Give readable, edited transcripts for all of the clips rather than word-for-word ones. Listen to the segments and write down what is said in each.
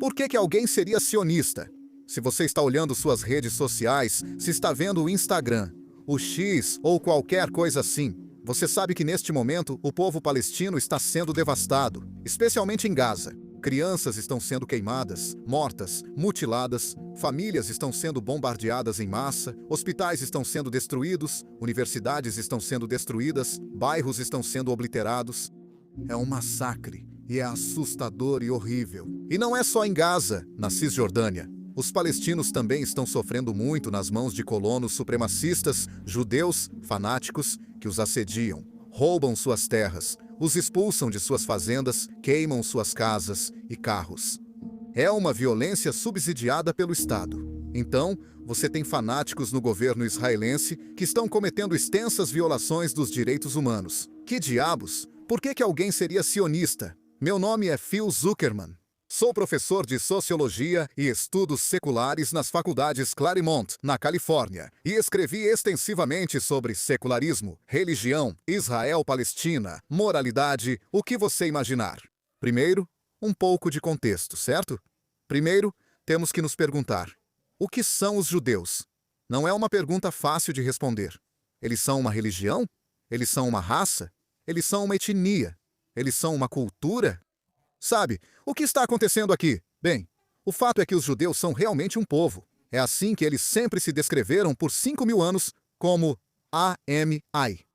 Por que alguém seria sionista? Se você está olhando suas redes sociais, se está vendo o Instagram, o X ou qualquer coisa assim, você sabe que neste momento o povo palestino está sendo devastado, especialmente em Gaza. Crianças estão sendo queimadas, mortas, mutiladas, famílias estão sendo bombardeadas em massa, hospitais estão sendo destruídos, universidades estão sendo destruídas, bairros estão sendo obliterados. É um massacre, e é assustador e horrível. E não é só em Gaza, na Cisjordânia. Os palestinos também estão sofrendo muito nas mãos de colonos supremacistas, judeus, fanáticos, que os assediam, roubam suas terras, os expulsam de suas fazendas, queimam suas casas e carros. É uma violência subsidiada pelo Estado. Então, você tem fanáticos no governo israelense que estão cometendo extensas violações dos direitos humanos. Que diabos? Por que alguém seria sionista? Meu nome é Phil Zuckerman. Sou professor de Sociologia e Estudos Seculares nas faculdades Claremont, na Califórnia, e escrevi extensivamente sobre secularismo, religião, Israel-Palestina, moralidade, o que você imaginar. Primeiro, um pouco de contexto, certo? Primeiro, temos que nos perguntar: o que são os judeus? Não é uma pergunta fácil de responder. Eles são uma religião? Eles são uma raça? Eles são uma etnia? Eles são uma cultura? Sabe, o que está acontecendo aqui? Bem, o fato é que os judeus são realmente um povo. É assim que eles sempre se descreveram por 5.000 anos, como Ami,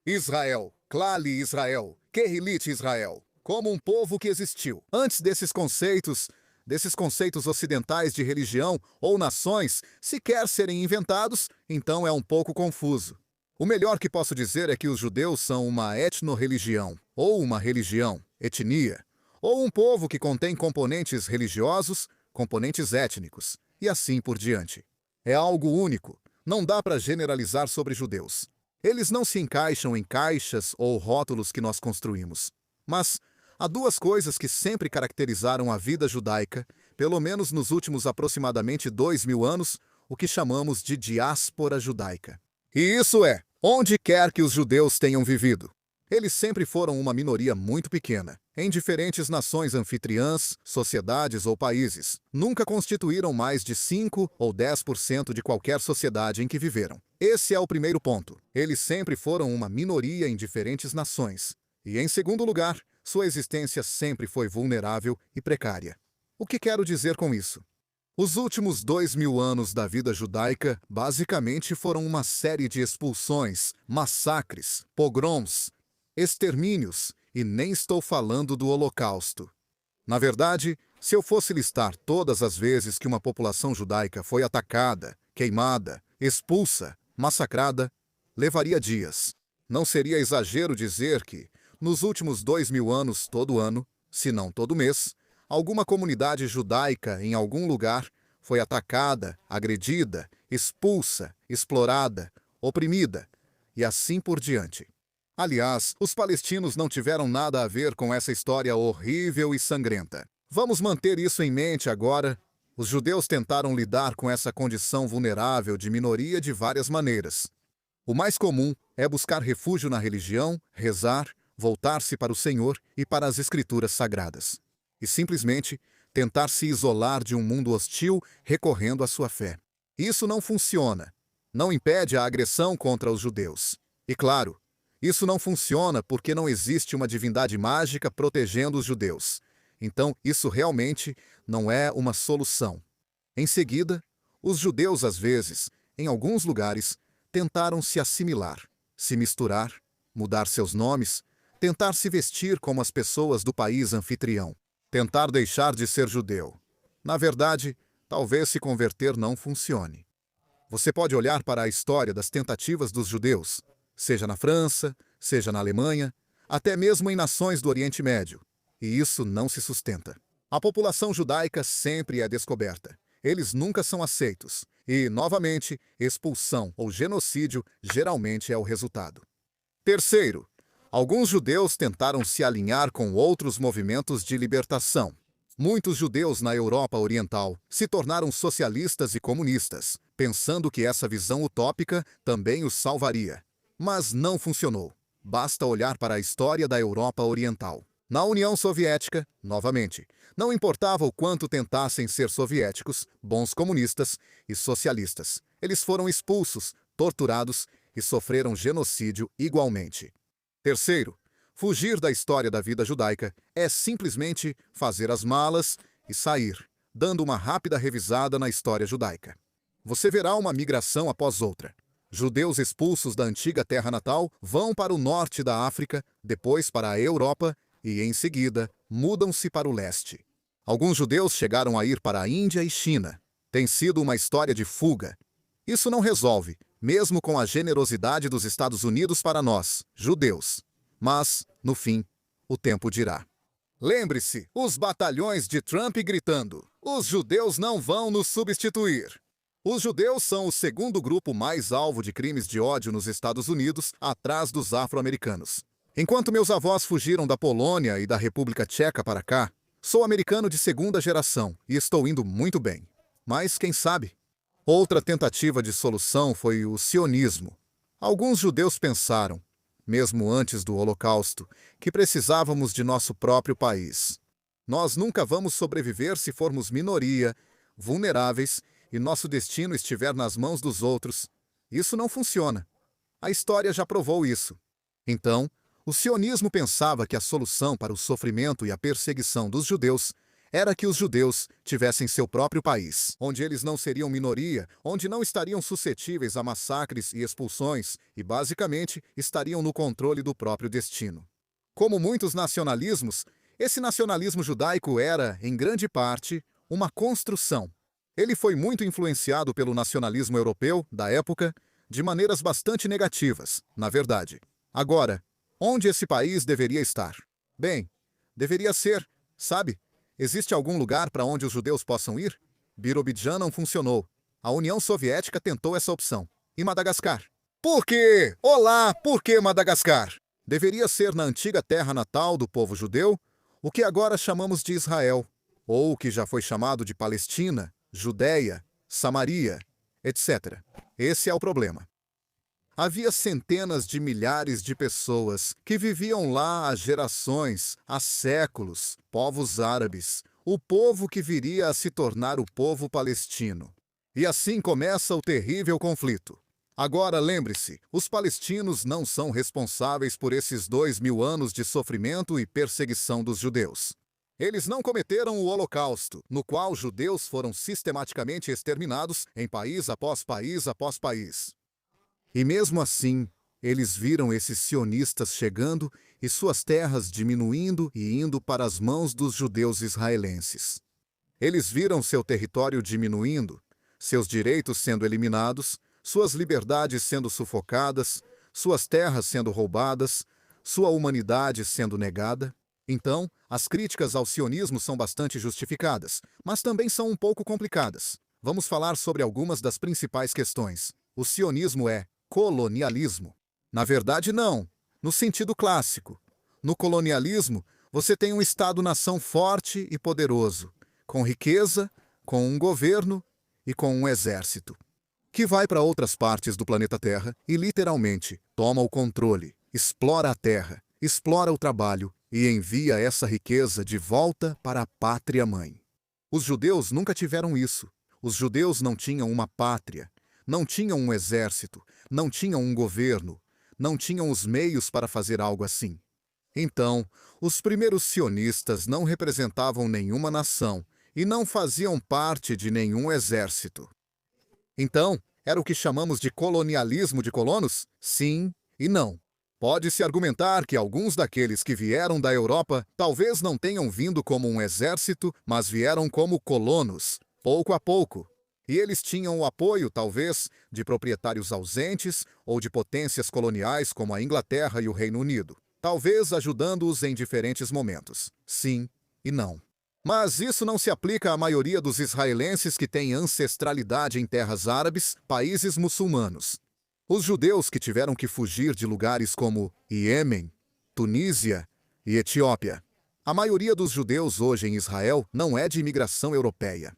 Israel, Klali Israel, Kehilit Israel, como um povo que existiu. Antes desses conceitos ocidentais de religião ou nações sequer serem inventados, então é um pouco confuso. O melhor que posso dizer é que os judeus são uma etnorreligião, ou uma religião, etnia, ou um povo que contém componentes religiosos, componentes étnicos, e assim por diante. É algo único, não dá para generalizar sobre judeus. Eles não se encaixam em caixas ou rótulos que nós construímos. Mas há duas coisas que sempre caracterizaram a vida judaica, pelo menos nos últimos aproximadamente 2.000 anos, o que chamamos de diáspora judaica. E isso é, onde quer que os judeus tenham vivido. Eles sempre foram uma minoria muito pequena, em diferentes nações anfitriãs, sociedades ou países. Nunca constituíram mais de 5 ou 10% de qualquer sociedade em que viveram. Esse é o primeiro ponto. Eles sempre foram uma minoria em diferentes nações. E, em segundo lugar, sua existência sempre foi vulnerável e precária. O que quero dizer com isso? Os últimos 2.000 anos da vida judaica basicamente foram uma série de expulsões, massacres, pogroms, extermínios, e nem estou falando do Holocausto. Na verdade, se eu fosse listar todas as vezes que uma população judaica foi atacada, queimada, expulsa, massacrada, levaria dias. Não seria exagero dizer que, nos últimos 2.000 anos, todo ano, se não todo mês, alguma comunidade judaica em algum lugar foi atacada, agredida, expulsa, explorada, oprimida, e assim por diante. Aliás, os palestinos não tiveram nada a ver com essa história horrível e sangrenta. Vamos manter isso em mente agora. Os judeus tentaram lidar com essa condição vulnerável de minoria de várias maneiras. O mais comum é buscar refúgio na religião, rezar, voltar-se para o Senhor e para as Escrituras Sagradas. E simplesmente tentar se isolar de um mundo hostil recorrendo à sua fé. Isso não funciona. Não impede a agressão contra os judeus. E claro, isso não funciona porque não existe uma divindade mágica protegendo os judeus. Então, isso realmente não é uma solução. Em seguida, os judeus, às vezes, em alguns lugares, tentaram se assimilar, se misturar, mudar seus nomes, tentar se vestir como as pessoas do país anfitrião, tentar deixar de ser judeu. Na verdade, talvez se converter não funcione. Você pode olhar para a história das tentativas dos judeus, seja na França, seja na Alemanha, até mesmo em nações do Oriente Médio, e isso não se sustenta. A população judaica sempre é descoberta. Eles nunca são aceitos, e, novamente, expulsão ou genocídio geralmente é o resultado. Terceiro, alguns judeus tentaram se alinhar com outros movimentos de libertação. Muitos judeus na Europa Oriental se tornaram socialistas e comunistas, pensando que essa visão utópica também os salvaria. Mas não funcionou. Basta olhar para a história da Europa Oriental. Na União Soviética, novamente, não importava o quanto tentassem ser soviéticos, bons comunistas e socialistas. Eles foram expulsos, torturados e sofreram genocídio igualmente. Terceiro, fugir da história da vida judaica é simplesmente fazer as malas e sair, dando uma rápida revisada na história judaica. Você verá uma migração após outra. Judeus expulsos da antiga terra natal vão para o norte da África, depois para a Europa e, em seguida, mudam-se para o leste. Alguns judeus chegaram a ir para a Índia e China. Tem sido uma história de fuga. Isso não resolve, mesmo com a generosidade dos Estados Unidos para nós, judeus. Mas, no fim, o tempo dirá. Lembre-se, os batalhões de Trump gritando: os judeus não vão nos substituir. Os judeus são o segundo grupo mais alvo de crimes de ódio nos Estados Unidos, atrás dos afro-americanos. Enquanto meus avós fugiram da Polônia e da República Tcheca para cá, sou americano de segunda geração e estou indo muito bem. Mas quem sabe? Outra tentativa de solução foi o sionismo. Alguns judeus pensaram, mesmo antes do Holocausto, que precisávamos de nosso próprio país. Nós nunca vamos sobreviver se formos minoria, vulneráveis e nosso destino estiver nas mãos dos outros. Isso não funciona. A história já provou isso. Então, o sionismo pensava que a solução para o sofrimento e a perseguição dos judeus era que os judeus tivessem seu próprio país, onde eles não seriam minoria, onde não estariam suscetíveis a massacres e expulsões e, basicamente, estariam no controle do próprio destino. Como muitos nacionalismos, esse nacionalismo judaico era, em grande parte, uma construção. Ele foi muito influenciado pelo nacionalismo europeu da época, de maneiras bastante negativas, na verdade. Agora, onde esse país deveria estar? Bem, deveria ser, sabe? Existe algum lugar para onde os judeus possam ir? Birobidjan não funcionou. A União Soviética tentou essa opção. E Madagascar? Por quê? Olá, por que Madagascar? Deveria ser na antiga terra natal do povo judeu, o que agora chamamos de Israel, ou o que já foi chamado de Palestina, Judéia, Samaria, etc. Esse é o problema. Havia centenas de milhares de pessoas que viviam lá há gerações, há séculos, povos árabes, o povo que viria a se tornar o povo palestino. E assim começa o terrível conflito. Agora lembre-se, os palestinos não são responsáveis por esses 2000 anos de sofrimento e perseguição dos judeus. Eles não cometeram o Holocausto, no qual judeus foram sistematicamente exterminados em país após país após país. E mesmo assim, eles viram esses sionistas chegando e suas terras diminuindo e indo para as mãos dos judeus israelenses. Eles viram seu território diminuindo, seus direitos sendo eliminados, suas liberdades sendo sufocadas, suas terras sendo roubadas, sua humanidade sendo negada. Então, as críticas ao sionismo são bastante justificadas, mas também são um pouco complicadas. Vamos falar sobre algumas das principais questões. O sionismo é colonialismo? Na verdade, não, no sentido clássico. No colonialismo, você tem um Estado-nação forte e poderoso, com riqueza, com um governo e com um exército, que vai para outras partes do planeta Terra e, literalmente, toma o controle, explora a terra, explora o trabalho e envia essa riqueza de volta para a pátria-mãe. Os judeus nunca tiveram isso. Os judeus não tinham uma pátria, não tinham um exército, não tinham um governo, não tinham os meios para fazer algo assim. Então, os primeiros sionistas não representavam nenhuma nação e não faziam parte de nenhum exército. Então, era o que chamamos de colonialismo de colonos? Sim e não. Pode-se argumentar que alguns daqueles que vieram da Europa talvez não tenham vindo como um exército, mas vieram como colonos, pouco a pouco. E eles tinham o apoio, talvez, de proprietários ausentes ou de potências coloniais como a Inglaterra e o Reino Unido, talvez ajudando-os em diferentes momentos. Sim e não. Mas isso não se aplica à maioria dos israelenses que têm ancestralidade em terras árabes, países muçulmanos. Os judeus que tiveram que fugir de lugares como Iêmen, Tunísia e Etiópia. A maioria dos judeus hoje em Israel não é de imigração europeia.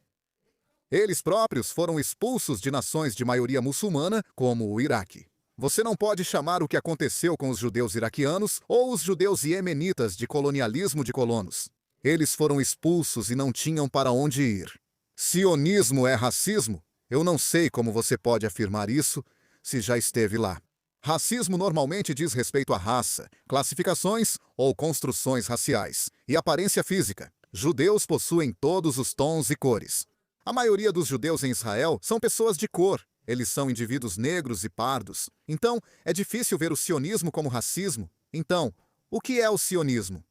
Eles próprios foram expulsos de nações de maioria muçulmana, como o Iraque. Você não pode chamar o que aconteceu com os judeus iraquianos ou os judeus iemenitas de colonialismo de colonos. Eles foram expulsos e não tinham para onde ir. Sionismo é racismo? Eu não sei como você pode afirmar isso se já esteve lá. Racismo normalmente diz respeito à raça, classificações ou construções raciais e aparência física. Judeus possuem todos os tons e cores. A maioria dos judeus em Israel são pessoas de cor. Eles são indivíduos negros e pardos. Então, é difícil ver o sionismo como racismo. Então, o que é o sionismo?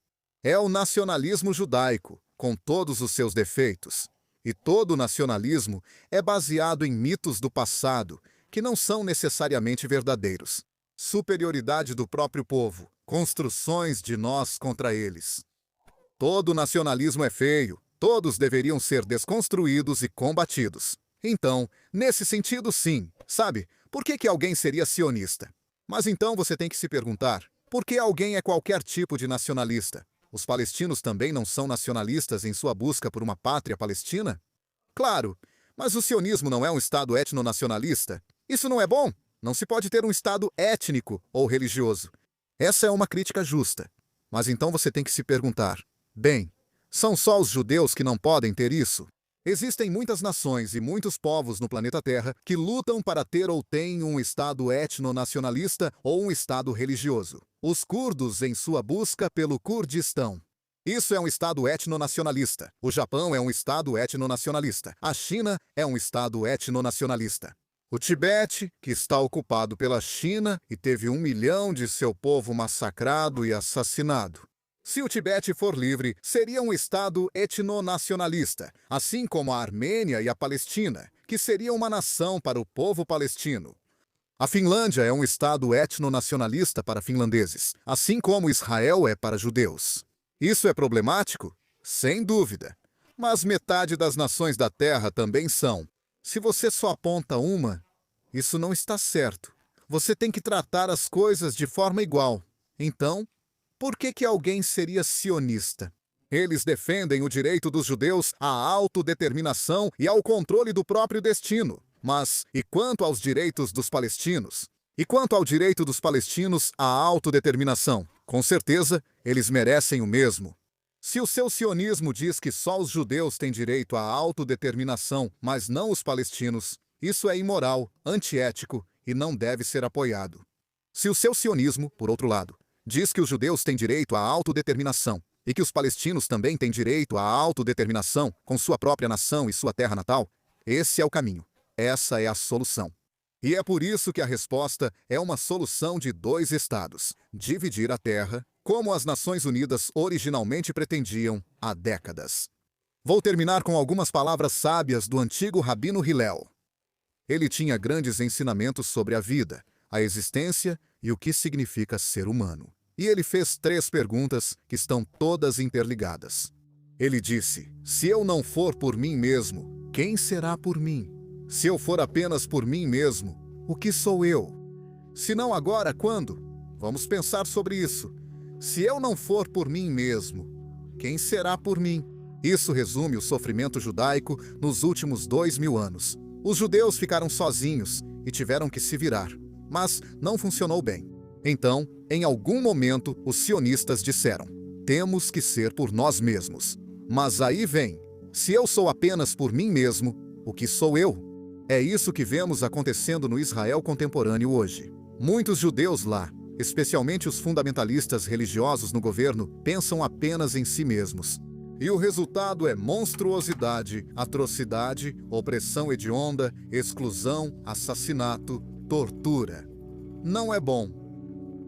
É o nacionalismo judaico, com todos os seus defeitos. E todo nacionalismo é baseado em mitos do passado, que não são necessariamente verdadeiros. Superioridade do próprio povo, construções de nós contra eles. Todo nacionalismo é feio, todos deveriam ser desconstruídos e combatidos. Então, nesse sentido, sim. Sabe, por que alguém seria sionista? Mas então você tem que se perguntar, por que alguém é qualquer tipo de nacionalista? Os palestinos também não são nacionalistas em sua busca por uma pátria palestina? Claro, mas o sionismo não é um Estado etnonacionalista? Isso não é bom? Não se pode ter um Estado étnico ou religioso. Essa é uma crítica justa. Mas então você tem que se perguntar, bem, são só os judeus que não podem ter isso? Existem muitas nações e muitos povos no planeta Terra que lutam para ter ou têm um Estado etnonacionalista ou um Estado religioso. Os curdos em sua busca pelo Kurdistão. Isso é um Estado etnonacionalista. O Japão é um Estado etnonacionalista. A China é um Estado etnonacionalista. O Tibete, que está ocupado pela China e teve 1 milhão de seu povo massacrado e assassinado. Se o Tibete for livre, seria um Estado etnonacionalista, assim como a Armênia e a Palestina, que seria uma nação para o povo palestino. A Finlândia é um Estado etnonacionalista para finlandeses, assim como Israel é para judeus. Isso é problemático? Sem dúvida. Mas metade das nações da Terra também são. Se você só aponta uma, isso não está certo. Você tem que tratar as coisas de forma igual. Então, por que alguém seria sionista? Eles defendem o direito dos judeus à autodeterminação e ao controle do próprio destino. Mas, e quanto aos direitos dos palestinos? E quanto ao direito dos palestinos à autodeterminação? Com certeza, eles merecem o mesmo. Se o seu sionismo diz que só os judeus têm direito à autodeterminação, mas não os palestinos, isso é imoral, antiético e não deve ser apoiado. Se o seu sionismo, por outro lado, diz que os judeus têm direito à autodeterminação e que os palestinos também têm direito à autodeterminação com sua própria nação e sua terra natal, esse é o caminho. Essa é a solução. E é por isso que a resposta é uma solução de 2 estados, dividir a terra, como as Nações Unidas originalmente pretendiam há décadas. Vou terminar com algumas palavras sábias do antigo Rabino Hillel. Ele tinha grandes ensinamentos sobre a vida, a existência e o que significa ser humano. E ele fez 3 perguntas que estão todas interligadas. Ele disse, se eu não for por mim mesmo, quem será por mim? Se eu for apenas por mim mesmo, o que sou eu? Se não agora, quando? Vamos pensar sobre isso. Se eu não for por mim mesmo, quem será por mim? Isso resume o sofrimento judaico nos últimos 2000 anos. Os judeus ficaram sozinhos e tiveram que se virar, mas não funcionou bem. Então, em algum momento, os sionistas disseram, temos que ser por nós mesmos. Mas aí vem, se eu sou apenas por mim mesmo, o que sou eu? É isso que vemos acontecendo no Israel contemporâneo hoje. Muitos judeus lá, especialmente os fundamentalistas religiosos no governo, pensam apenas em si mesmos. E o resultado é monstruosidade, atrocidade, opressão hedionda, exclusão, assassinato, tortura. Não é bom.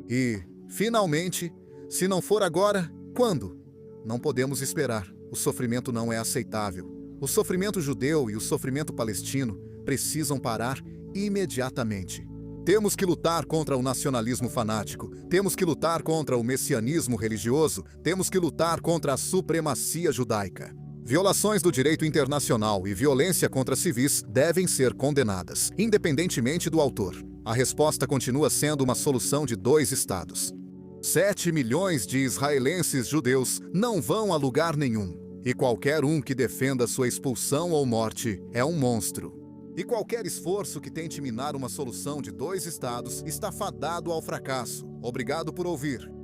E, finalmente, se não for agora, quando? Não podemos esperar. O sofrimento não é aceitável. O sofrimento judeu e o sofrimento palestino precisam parar imediatamente. Temos que lutar contra o nacionalismo fanático, temos que lutar contra o messianismo religioso, temos que lutar contra a supremacia judaica. Violações do direito internacional e violência contra civis devem ser condenadas, independentemente do autor. A resposta continua sendo uma solução de 2 estados. 7 milhões de israelenses judeus não vão a lugar nenhum, e qualquer um que defenda sua expulsão ou morte é um monstro. E qualquer esforço que tente minar uma solução de 2 estados está fadado ao fracasso. Obrigado por ouvir.